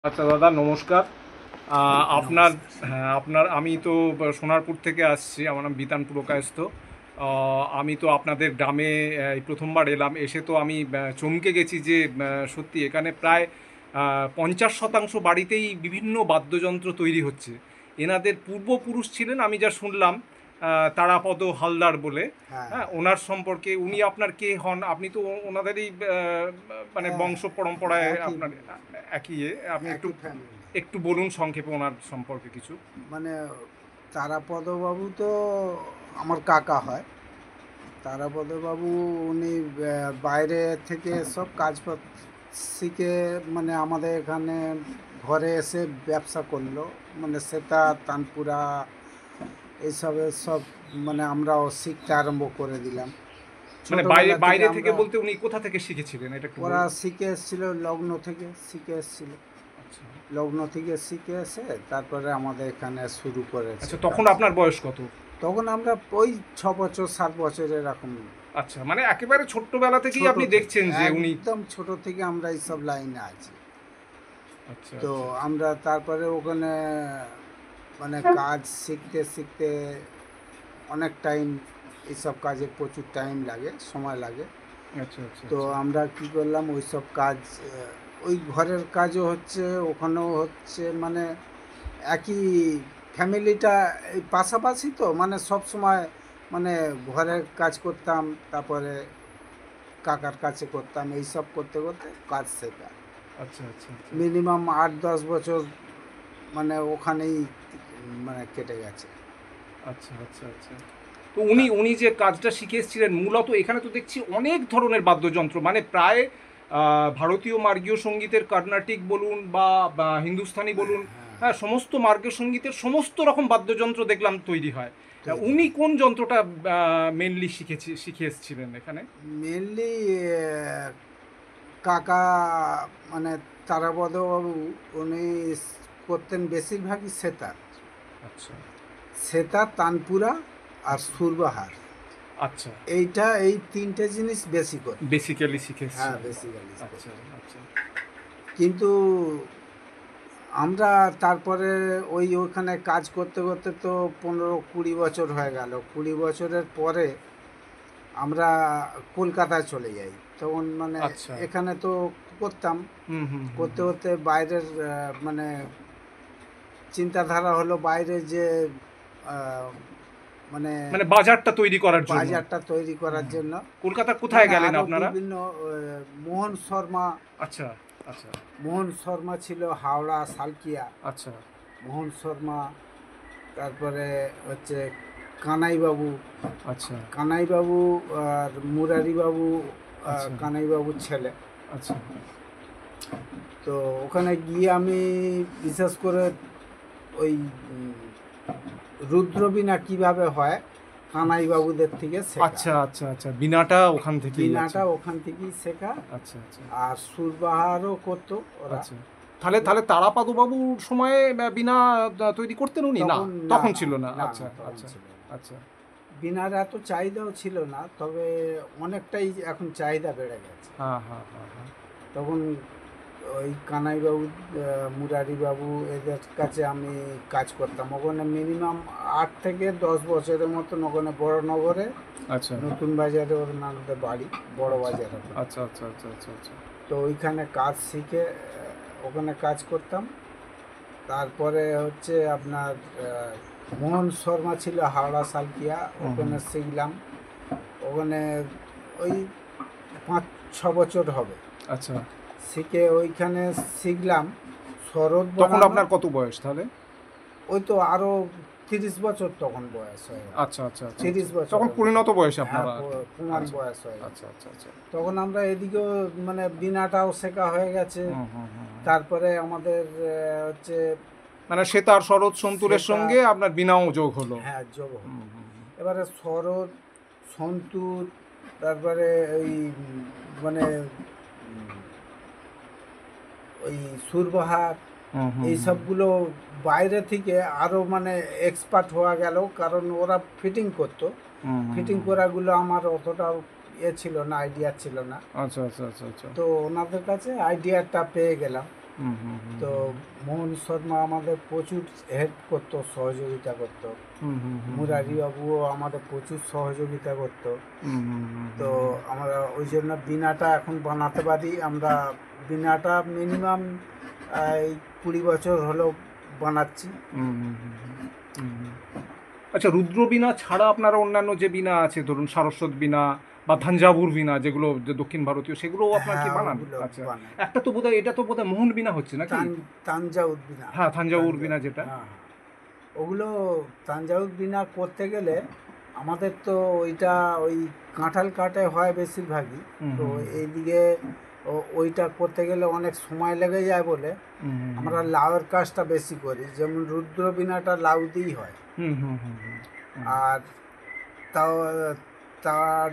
আচ্ছা দাদা নমস্কার। আপনার নমস্কার। আপনার আমি তো সোনারপুর থেকে আসছি। আমার নাম বিতান পুরকায়স্থ। আমি তো আপনাদের গ্রামে এই প্রথমবার এলাম। এসে তো আমি চমকে গেছি যে সত্যি এখানে প্রায় ৫০% বাড়িতেই বিভিন্ন বাদ্যযন্ত্র তৈরি হচ্ছে। এনাদের পূর্বপুরুষ ছিলেন আমি যা শুনলাম তারাপদ হালদার বলে। হ্যাঁ, হ্যাঁ, হ্যাঁ। ওনার সম্পর্কে উনি আপনার কে হন? আপনি তো ওনাদেরই মানে হ্যাঁ, বংশ পরম্পরায় একই আপনার একই আপনি একটু একই ফ্যামিলি। একটু বলুন সংক্ষেপে ওনার সম্পর্কে কিছু। মানে তারাপদবাবু তো আমার কাকা হয়। তারাপদবাবু উনি বাইরে থেকে সব কাজবাজ শিখে মানে আমাদের এখানে ঘরে এসে ব্যবসা করলো। মানে সেতার, তানপুরা এইসবের সব মানে আমরাও শিখতে আরম্ভ করে দিলাম। মানে বাইরে ছোটোবেলা থেকে বাইরে থেকে আমরা বলতে উনি কোথা থেকে শিখেছিলেন এটা একটু ওরা বলুন। শিখে এসেছিল, লগ্ন থেকে শিখে এসেছিল। আচ্ছা। লগ্ন থেকে শিখে এসে তারপরে আমাদের এখানে শুরু করেছে আচ্ছা, তখন কাজ। আপনার বয়স কত? তখন আমরা ওই 6 বছর 7 বছর এরকম। আচ্ছা, মানে একেবারে ছোট্টবেলা থেকেই ছোট আপনি থেকে, দেখছেন যে উনি। একদম ছোট থেকে আমরা এইসব লাইনে আছি। আচ্ছা, তো আচ্ছা, আমরা তারপরে ওখানে মানে কাজ শিখতে শিখতে অনেক টাইম, এইসব কাজে প্রচুর টাইম লাগে, সময় লাগে। আচ্ছা, আচ্ছা, তো আচ্ছা, আমরা কি করলাম, ওই সব কাজ ওই ঘরের কাজও হচ্ছে, ওখানেও হচ্ছে, মানে একই ফ্যামিলিটা এই পাশাপাশি, তো মানে সব সময় মানে ঘরের কাজ করতাম, তারপরে কাকার কাছে করতাম, এই সব করতে করতে কাজ শেখা। আচ্ছা, আচ্ছা, আচ্ছা, মিনিমাম 8-10 বছর মানে ওখানেই মানে কেটে গেছে। আচ্ছা, আচ্ছা, আচ্ছা। তো উনি উনি যে কাজটা শিখে এসেছিলেন মূলত এখানে তো দেখছি অনেক ধরনের বাদ্যযন্ত্র, মানে প্রায় ভারতীয় মার্গীয় সঙ্গীতের কর্ণাটিক বলুন বা হিন্দুস্তানি বলুন, হ্যাঁ, হ্যাঁ সমস্ত মার্গীয় সঙ্গীতের সমস্ত রকম বাদ্যযন্ত্র দেখলাম তৈরি হয়। তৈরি উনি হয়। কোন যন্ত্রটা মেনলি শিখে এসেছিলেন এখানে? মেনলি কাকা মানে তারাপদবাবু উনি করতেন বেশিরভাগই সেতার। আচ্ছা, সেতার, তানপুরা আর আচ্ছা, সুরবাহার। আচ্ছা। এই তিনটে জিনিস বেশি করতেন। বেসিক্যালি শিখে হ্যাঁ, এসেছিলেন। বেসিক্যালি আচ্ছা, করতেন। আচ্ছা, কিন্তু আমরা তারপরে ওইখানে কাজ করতে করতে তো 15-20 বছর হয়ে গেল। 20 বছরের পরে আমরা কলকাতায় চলে যাই। তখন মানে আচ্ছা। এখানে তো করতাম, হুম, হুম, হুম, করতে হুম। করতে বাইরের মানে চিন্তাধারা হলো বাইরে যে আহ, মানে মানে বাজারটা তৈরি করার জন্য। বাজারটা তৈরি করার হুম। জন্য, কলকাতার কোথায় মানে গেলেন আরও আপনারা? বিভিন্ন মোহন শর্মা। আচ্ছা, আচ্ছা, মোহন শর্মা ছিল হাওড়া সালকিয়া। আচ্ছা, মোহন শর্মা, তারপরে হচ্ছে কানাইবাবু। আচ্ছা, কানাইবাবু আর মুরারিবাবু, আচ্ছা, কানাইবাবুর ছেলে। আচ্ছা, তো ওখানে গিয়ে আমি বিশেষ করে ওই রুদ্রবীণা কিভাবে হয় কানাইবাবুদের থেকে শেখা। আচ্ছা, আচ্ছা, আচ্ছা। বীণাটা ওখান থেকেই আছে। বীণাটা ওখান থেকেই শেখা। আচ্ছা, আচ্ছা, আর সুরবাহারও করতো ওরা। আচ্ছা। তাহলে তাহলে তারাপাদবাবুর সময়ে বীণা তৈরি করতেন উনি? না, তখন না, তখন না, ছিল না। না, আচ্ছা, না, তখন আচ্ছা, ছিল না। আচ্ছা, বীণার এত চাহিদাও ছিল না, তবে অনেকটাই এখন চাহিদা বেড়ে গেছে। হ্যাঁ, হ্যাঁ, হ্যাঁ, হ্যাঁ। তখন ওই কানাইবাবু, মুরারিবাবু এদের কাছে আমি কাজ করতাম। ওখানে মিনিমাম 8 থেকে 10 বছরের মতন ওখানে বড়নগরে, আচ্ছা, নতুন বাজারে ওর নানাদের বাড়ি, বড় আচ্ছা, বাজার ওখানে। আচ্ছা, আচ্ছা, আচ্ছা, আচ্ছা, আচ্ছা, তো ওইখানে কাজ শিখে ওখানে কাজ করতাম। তারপরে হচ্ছে আপনার মোহন শর্মা ছিল হাওড়া সালকিয়া, হুম, হুম। ওখানে শিখলাম। ওখানে ওই 5-6 বছর হবে আচ্ছা। শিখে, ওইখানে শিখলাম শরৎ তখন বানানো। আপনার কত বয়স তাহলে? ওই তো আরও 30 বছর তখন বয়স হয়ে গেল। আচ্ছা, আচ্ছা, আচ্ছা, আচ্ছা। 30 বছর তখন পরিণত বয়সে হ্যাঁ, আপনারা আরকি। প্রমাণ আচ্ছা, বয়স হয়ে গেল। আচ্ছা, আচ্ছা, আচ্ছা। তখন আমরা এদিকেও মানে বিনাটাও শেখা হয়ে গেছে। হুম, হুম, হুম, হুম। তারপরে আমাদের হচ্ছে মানে সেতার, সরোদ, সন্তুরের সেতার। সঙ্গে আপনার বীণাও যোগ হলো। হ্যাঁ, যোগ হলো। হুম, হুম, হুম। এবারে শরৎ, সন্তুর, তারপরে ওই মানে উম, ওই সুরবাহার, হুম, হুম, এই হুম। সবগুলো বাইরে থেকে আরও মানে এক্সপার্ট হওয়া গেল, কারণ ওরা ফিটিং করতো। হুম, হুম, ফিটিং হুম। করাগুলো আমার অতটা ছিল না, আইডিয়া ছিল না। আচ্ছা, আচ্ছা, আচ্ছা, আচ্ছা। তো ওনাদের কাছে আইডিয়াটা পেয়ে গেলাম। হুম হুম হুম তো মোহন শর্মা আমাদের প্রচুর হেল্প করতো, সহযোগিতা করতো। হুম হুম হুম মুরারি বাবুও আমাদের প্রচুর সহযোগিতা করতো। হুম হুম হুম তো আমরা ওই জন্য বীণাটা এখন বানাতে পারি। আমরা বীণাটা মিনিমাম এই 20 বছর হলো বানাচ্ছি। হুম হুম হুম হুম হুম। আচ্ছা, রুদ্র বীণা ছাড়া আপনারা অন্যান্য যে বীণা আছে, ধরুন সারস্বত বীণা বা থাঞ্জাভুর বীণা, যেগুলো যে দক্ষিণ ভারতীয়, সেগুলোও আপনার কি হ্যাঁ, বানান? ওগুলো আচ্ছা, বানাই। একটা তো বোধহয়, এটা তো বোধহয় মোহন বীণা হচ্ছে নাকি? তানজাউর বীণা। হ্যাঁ, থাঞ্জাভুর বীণা তানজাউর, যেটা। হ্যাঁ হ্যাঁ। ওগুলো তানজাউর বীণা করতে গেলে আমাদের তো ওইটা ওই কাঁঠাল কাঠে হয় বেশিরভাগই। হুম তো হুম এইদিকে ওইটা করতে গেলে অনেক সময় লেগে যায় বলে হুম হুম আমরা লাউয়ের কাজটা বেশি করি। যেমন রুদ্র বীণাটা লাউ দিয়েই হয়। হুম হুম হুম হুম হুম আর তাও তার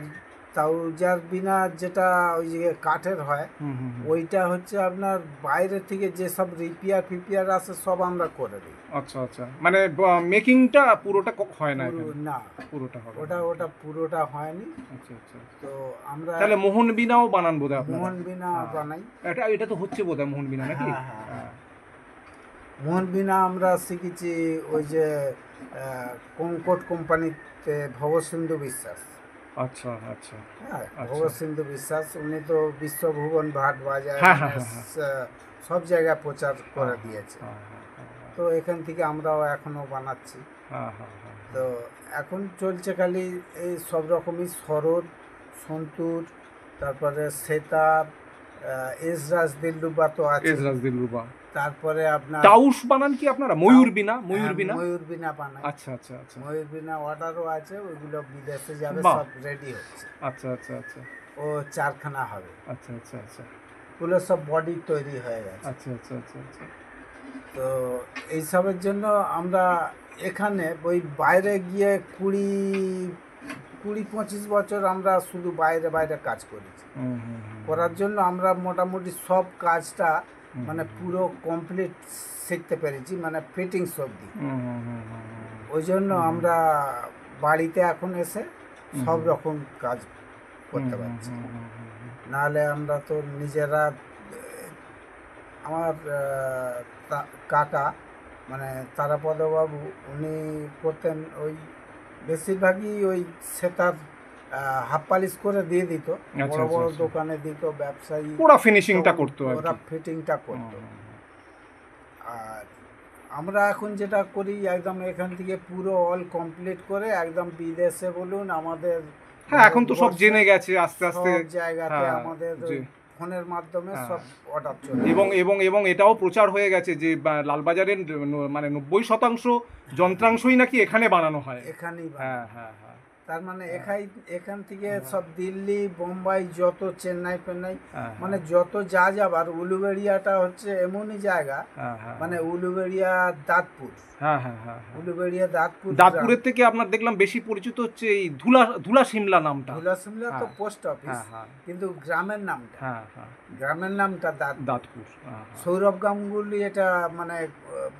তাউজার বীণা যেটা ওই যে কাঠের হয়, হুম হুম হুম। ওইটা হচ্ছে আপনার বাইরে থেকে যেসব রিপিয়ার ফিপিয়ার আসে সব আমরা করে দিই। আচ্ছা আচ্ছা, মানে মেকিংটা পুরোটা হয় না পুরো এখানে? না, পুরোটা হবে না, ওটা আচ্ছা ওটা পুরোটা হয়নি। আচ্ছা আচ্ছা আচ্ছা। তো আমরা তাহলে মোহন বীণাও বানান বোধহয় আপনারা? মোহন বীণা হ্যাঁ, বানাই। এটা এটা তো হচ্ছে বোধহয় মোহন বীণা নাকি? হ্যাঁ হ্যাঁ হ্যাঁ। হ্যাঁ। মোহন বীণা আমরা শিখেছি ওই যে কঙ্কট কোম্পানিতে ভবসিন্ধু বিশ্বাস। আচ্ছা আচ্ছা হ্যাঁ, আচ্ছা। ভবসিন্ধু বিশ্বাস উনি তো বিশ্বভুবন ভাট বাজায়, হ্যাঁ মানে হ্যাঁ হ্যাঁ হ্যাঁ সব জায়গায় প্রচার হ্যাঁ করে হ্যাঁ দিয়েছে। হ্যাঁ হ্যাঁ হ্যাঁ তো এখান থেকে আমরাও এখনও বানাচ্ছি। হ্যাঁ হ্যাঁ হ্যাঁ তো এখন চলছে খালি এই সব রকমই শরৎ, সন্তুর, তারপরে সেতার, এসরাজ দিলরুবা তো আছেই। এজরাজ দিলরুবা। তারপরে আপনার টাউস বানান কি আপনারা? তাও, ময়ূর বীণা, ময়ূর হ্যাঁ বীণা? ময়ূর বীণা বানাই। আচ্ছা আচ্ছা আচ্ছা। ময়ূর বীণা অর্ডারও আছে, ওইগুলো বিদেশে যাবে, বাহ! সব রেডি হচ্ছে। আচ্ছা আচ্ছা আচ্ছা ও 4খানা হবে। আচ্ছা আচ্ছা আচ্ছা ওগুলো সব বডি তৈরি হয়ে গেছে। আচ্ছা আচ্ছা আচ্ছা আচ্ছা। তো এইসবের জন্য আমরা এখানে ওই বাইরে গিয়ে 20-25 বছর আমরা শুধু বাইরে বাইরে কাজ করেছি। হুম হুম হুম করার জন্য আমরা মোটামুটি সব কাজটা হুম মানে পুরো কমপ্লিট শিখতে পেরেছি, মানে ফিটিংস অবধি। হুম হুম হুম হুম হুম ওই জন্য আমরা বাড়িতে এখন এসে সব রকম কাজ হুম করতে হুম পারছি। হুম হুম হুম হুম। নাহলে আমরা তো নিজেরা আমার কাকা মানে তারাপদবাবু উনি করতেন ওই বেশিরভাগই ওই সেতার হাফ পালিশ করে দিয়ে দিত, আচ্ছা বড় আচ্ছা বড় আচ্ছা। দোকানে দিত, ব্যবসায়ী। ওরা তো ফিনিশিংটা করতো আর ওরা কি। ফিটিংটা হুম করতো। হুম হুম। আর আমরা এখন যেটা করি একদম এখান থেকে পুরো অল কমপ্লিট করে একদম বিদেশে বলুন, আমাদের হ্যাঁ, এখন তো সব ভারতবর্ষে জেনে গেছে আস্তে আস্তে। সব জায়গাতে হ্যাঁ, আমাদের যে ওই ফোনের মাধ্যমে হ্যাঁ, সব অর্ডার চলে এবং যায়। এবং এবং এটাও প্রচার হয়ে গেছে যে লালবাজারের মানে 90% যন্ত্রাংশই নাকি এখানে বানানো হয়। এখানেই হ্যাঁ বানানো হয়। হ্যাঁ হ্যাঁ তার মানে হ্যাঁ এখান থেকে হ্যাঁ সব দিল্লি, বোম্বাই, যত চেন্নাই ফেন্নাই, হ্যাঁ মানে যত যা যাবার, উলুবেড়িয়াটা হচ্ছে এমনই জায়গা, হ্যাঁ হ্যাঁ মানে উলুবেড়িয়া দাঁতপুর, হ্যাঁ হ্যাঁ হ্যাঁ হ্যাঁ। উলুবেড়িয়া দাঁতপুর গ্রাম। দাঁতপুরের থেকে আপনার দেখলাম বেশি পরিচিত হচ্ছে এই ধুলা ধুলা সিমলা নামটা। ধুলা সিমলা তো হ্যাঁ পোস্ট অফিস, হ্যাঁ হ্যাঁ কিন্তু হ্যাঁ হ্যাঁ। গ্রামের নামটা দাঁতপুর। দাঁতপুর, হ্যাঁ হ্যাঁ। সৌরভ গাঙ্গুলি এটা মানে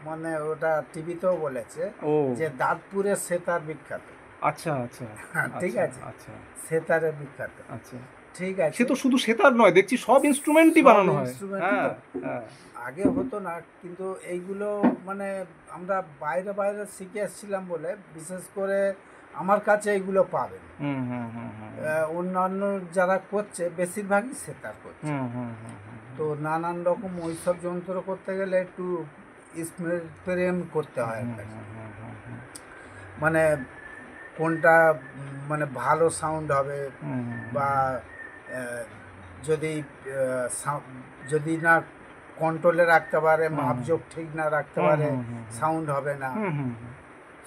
মানে ওটা টিভিতেও বলেছে ও যে দাঁতপুরের সেতার বিখ্যাত। আচ্ছা আচ্ছা ঠিক আচ্ছা আছে, আচ্ছা সেতারে বিখ্যাত। আচ্ছা। ঠিক সে আছে। তো শুধু সেতার নয়, দেখছি সব ইনস্ট্রুমেন্টই সব বানানো হয়। ইনস্ট্রুমেন্ট হ্যাঁ তো হ্যাঁ। আগে হতো না, কিন্তু এইগুলো মানে আমরা বাইরে বাইরে শিখে এসেছিলাম বলে বিশেষ করে আমার কাছে এইগুলো পাবেন। হুম হুম হুম হুম অন্যান্য যারা করছে বেশিরভাগই সেতার করছে। হুম হুম হুম হুম তো নানান রকম ওইসব যন্ত্র করতে গেলে একটু প্রেম করতে হয় হুম একটা। হুম হুম হুম হুম মানে কোনটা মানে ভালো সাউন্ড হবে, হুম বা আহ, যদি যদি না কন্ট্রোলে রাখতে পারে, মাপজোক ঠিক না রাখতে হুম পারে, হুম হুম সাউন্ড হবে না। হুম হুম হুম।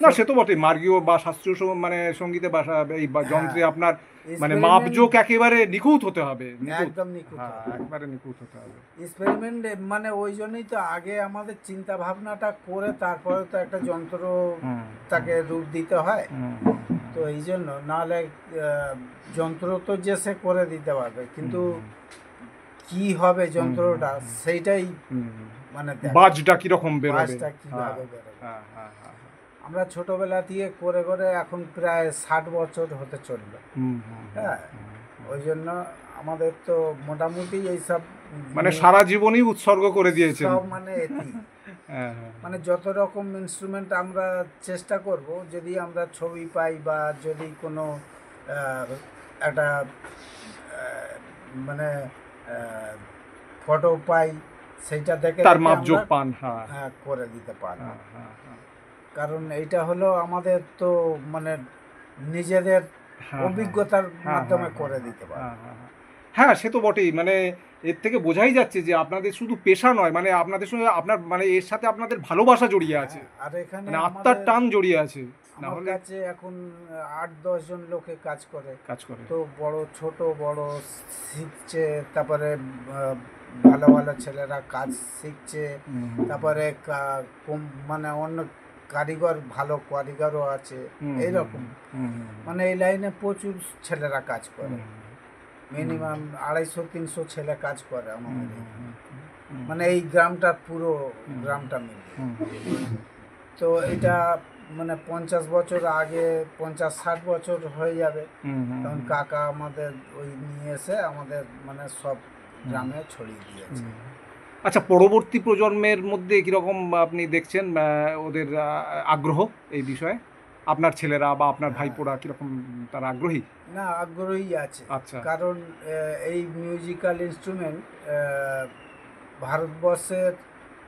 না, সব, সে তো বটেই, মার্গীয় বা শাস্ত্রীয় মানে সঙ্গীতে বা এই বা হ্যাঁ, যন্ত্রে আপনার মানে এক্সপেরিমেন্ট মাপজোক একেবারে নিখুঁত হতে হবে, নিখুঁত। একদম নিখুঁত হ্যাঁ, হবে। একেবারে নিখুঁত হতে হবে। এক্সপেরিমেন্ট মানে ওই জন্যই তো আগে আমাদের চিন্তা ভাবনাটা করে তারপরে তো একটা যন্ত্র হুম তাকে রূপ দিতে হয়। হুম হুম হুম তো এই জন্য নাহলে যন্ত্র তো যে সে করে দিতে পারবে, কিন্তু কি হবে যন্ত্রটা সেইটাই হুম হুম। মানে বাজটা কিরকম বেরোবে। বাসটা হ্যাঁ কিভাবে বেরোবে। হ্যাঁ হ্যাঁ হ্যাঁ। আমরা ছোটবেলা দিয়ে করে করে এখন প্রায় 60 বছর হতে চললো। হুম হুম হুম হ্যাঁ, হুম ওই জন্য আমাদের তো মোটামুটি এইসব মানে সারা জীবনই উৎসর্গ করে দিয়েছেন। সব মানে এটি হ্যাঁ হ্যাঁ মানে যত রকম ইনস্ট্রুমেন্ট আমরা চেষ্টা করব, যদি আমরা ছবি পাই বা যদি কোনো একটা মানে ফটো পাই, সেইটা দেখে তার দেখে মাপজোক আমরা পান। হ্যাঁ করে দিতে পারবো। হ্যাঁ হ্যাঁ হ্যাঁ কারণ এইটা হলো আমাদের তো মানে নিজেদের হ্যাঁ অভিজ্ঞতার হ্যাঁ মাধ্যমে হ্যাঁ করে দিতে পারবো। হ্যাঁ হ্যাঁ হ্যাঁ। হ্যাঁ সে তো বটেই, মানে এর থেকে বোঝাই যাচ্ছে যে আপনাদের শুধু পেশা নয়, মানে আপনাদের সঙ্গে আপনার মানে এর সাথে আপনাদের ভালোবাসা জড়িয়ে আছে, আর এখানে মানে আত্মার আমাদের টান জড়িয়ে আছে, না আমার হলে কাছে এখন 8-10 জন লোকে কাজ করে। কাজ করে। তো বড় ছোট বড় শিখছে, তারপরে ভালো ভালো ছেলেরা কাজ শিখছে, তারপরে মানে অন্য কারিগর, ভালো কারিগরও আছে এইরকম। মানে এই লাইনে প্রচুর ছেলেরা কাজ করে, মিনিমাম 250-300 ছেলে কাজ করে আমাদের এখানে। মানে এই গ্রামটার পুরো গ্রামটা মিলে। তো এটা মানে 50 বছর আগে, 50-60 বছর হয়ে যাবে তখন কাকা আমাদের ওই নিয়ে এসে আমাদের মানে সব গ্রামে ছড়িয়ে দিয়েছে। আচ্ছা, পরবর্তী প্রজন্মের মধ্যে কীরকম আপনি দেখছেন ওদের আগ্রহ এই বিষয়ে? আপনার ছেলেরা বা আপনার ভাইপোরা কীরকম, তারা আগ্রহী? না, আগ্রহী আছে। আচ্ছা। কারণ এই মিউজিক্যাল ইনস্ট্রুমেন্ট ভারতবর্ষের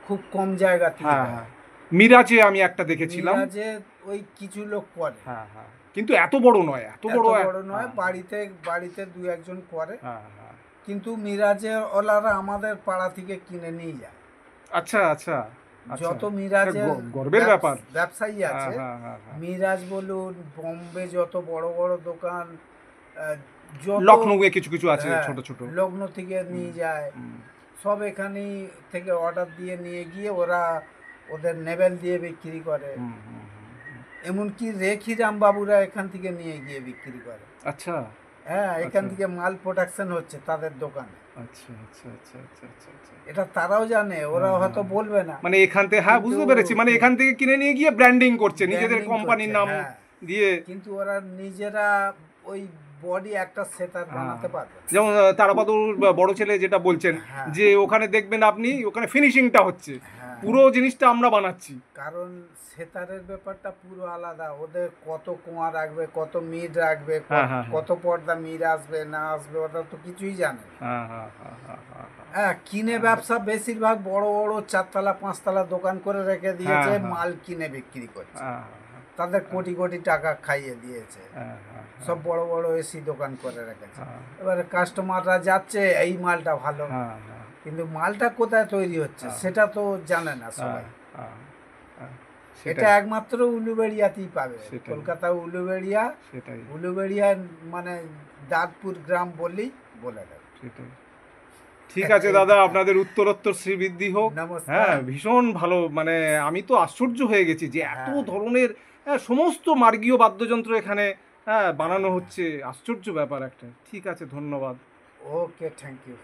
খুব কম জায়গা থেকে হ্যাঁ হ্যাঁ, মিরাজে আমি একটা দেখেছিলাম। মিরাজে ওই কিছু লোক করে। হ্যাঁ হ্যাঁ, কিন্তু এত বড় নয়, এত বড় নয়। বাড়িতে বাড়িতে 2-1 জন করে। হ্যাঁ হ্যাঁ। কিন্তু মিরাজে ওলারা আমাদের পাড়া থেকে কিনে নিয়ে যায়। আচ্ছা আচ্ছা। যত মিরাজের গর্বের ব্যাপার ব্যবসায়ী আছে, মিরাজ বলুন, বোম্বে যত বড় বড় দোকান, লখনৌয়ে কিছু কিছু আছে ছোট ছোট, লখনৌ থেকে নিয়ে যায়, সব এখানেই থেকে অর্ডার দিয়ে নিয়ে গিয়ে ওরা ওদের নেবেল দিয়ে বিক্রি করে। এমনকি রেখিরাম বাবুরা এখান থেকে নিয়ে গিয়ে বিক্রি করে। আচ্ছা। হ্যাঁ, এখান থেকে মাল প্রোডাকশন হচ্ছে তাদের দোকানে। আচ্ছা আচ্ছা আচ্ছা আচ্ছা আচ্ছা। এটা তারাও জানে, ওরা হয়তো বলবে না। মানে এখান থেকে, হ্যাঁ বুঝতে পেরেছি, মানে এখান থেকে কিনে নিয়ে গিয়ে ব্র্যান্ডিং করছে নিজেদের কোম্পানির নাম দিয়ে। কিন্তু ওরা নিজেরা ওই বডি একটা সেটার বানাতে পারবে। যেমন তারাবাদুর বড় ছেলে যেটা বলছেন যে ওখানে দেখবেন আপনি, ওখানে ফিনিশিংটা হচ্ছে, পুরো জিনিসটা আমরা বানাচ্ছি। কারণ সেতারের ব্যাপারটা পুরো আলাদা। ওদের কত কোয়া রাখবে, কত মিড রাখবে, কত পর্দা মিড আসবে না আসবে, ওটা তো কিছুই জানে। হ্যাঁ, কিনে ব্যবসা বেশিরভাগ বড় বড় 4তলা 5তলা দোকান করে রেখে দিয়েছে, মাল কিনে বিক্রি করছে, তাদের কোটি কোটি টাকা খাইয়ে দিয়েছে। সব বড় বড় এসি দোকান করে রেখেছে। এবারে কাস্টমাররা যাচ্ছে, এই মালটা ভালো, কিন্তু মালটা কোথায় তৈরি হচ্ছে সেটা তো জানে না সবাই। এটা একমাত্র উলুবেড়িয়াতেই পাবে, কলকাতা উলুবেড়িয়া। উলুবেড়িয়া মানে দাঁতপুর গ্রাম বললেই বলে দেবে। ঠিক আছে দাদা, আপনাদের উত্তরোত্তর শ্রীবৃদ্ধি হোক। হ্যাঁ, ভীষণ ভালো, মানে আমি তো আশ্চর্য হয়ে গেছি যে এত ধরনের সমস্ত মার্গীয় বাদ্যযন্ত্র এখানে বানানো হচ্ছে, আশ্চর্য ব্যাপার একটা। ঠিক আছে, ধন্যবাদ। ওকে, থ্যাংক ইউ।